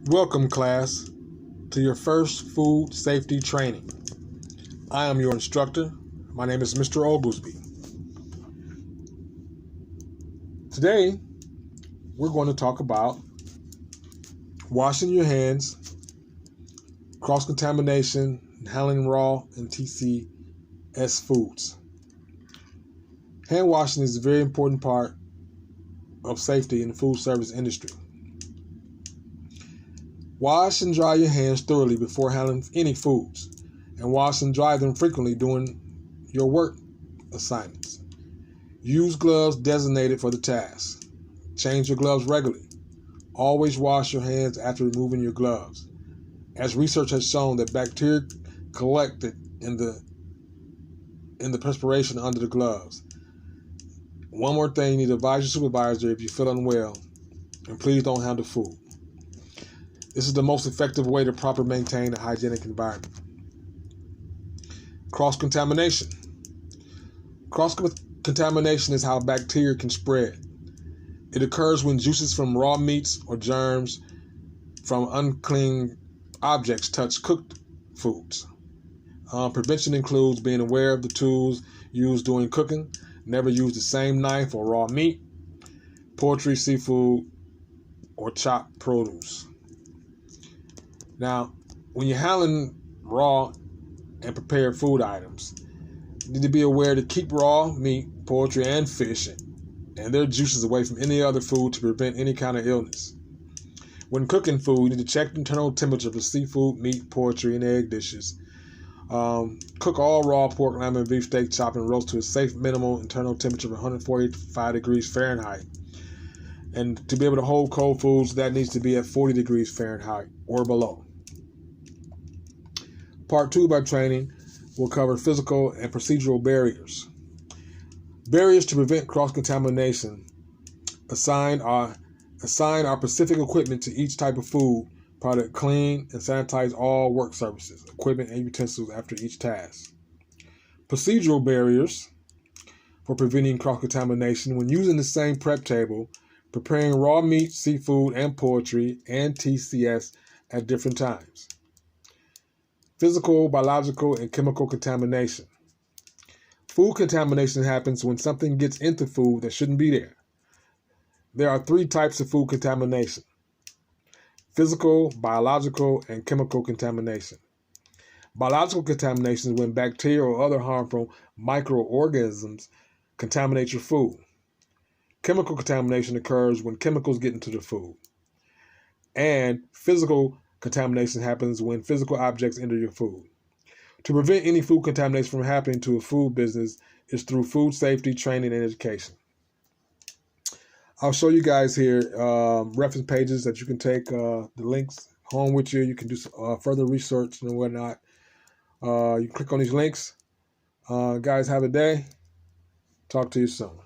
Welcome, class, to your first food safety training. I am your instructor. My name is Mr. Oglesby. Today, we're going to talk about washing your hands, cross-contamination, and handling raw and TCS foods. Hand washing is a very important part of safety in the food service industry. Wash and dry your hands thoroughly before handling any foods, and wash and dry them frequently during your work assignments. Use gloves designated for the task. Change your gloves regularly. Always wash your hands after removing your gloves, as research has shown that bacteria collected in the perspiration under the gloves. One more thing, you need to advise your supervisor if you feel unwell, and please don't handle food. This is the most effective way to properly maintain a hygienic environment. Cross-contamination. Cross-contamination is how bacteria can spread. It occurs when juices from raw meats or germs from unclean objects touch cooked foods. Prevention includes being aware of the tools used during cooking. Never use the same knife for raw meat, poultry, seafood, or chopped produce. Now, when you're handling raw and prepared food items, you need to be aware to keep raw meat, poultry, and fish and their juices away from any other food to prevent any kind of illness. When cooking food, you need to check the internal temperature for seafood, meat, poultry, and egg dishes. Cook all raw pork, lamb, and beef steak, chop and roast to a safe minimal internal temperature of 145 degrees Fahrenheit. And to be able to hold cold foods, that needs to be at 40 degrees Fahrenheit or below. Part 2 of our training will cover physical and procedural barriers. Barriers to prevent cross-contamination. Assign our specific equipment to each type of food product. Clean and sanitize all work surfaces, equipment, and utensils after each task. Procedural barriers for preventing cross-contamination. When using the same prep table, preparing raw meat, seafood, and poultry, and TCS at different times. Physical, biological, and chemical contamination. Food contamination happens when something gets into food that shouldn't be there. There are 3 types of food contamination: physical, biological, and chemical contamination. Biological contamination is when bacteria or other harmful microorganisms contaminate your food. Chemical contamination occurs when chemicals get into the food. And physical contamination happens when physical objects enter your food. To prevent any food contamination from happening to a food business is through food safety training and education. I'll show you guys here reference pages that you can take the links home with you. You can do further research and whatnot. You click on these links. Guys, have a day. Talk to you soon.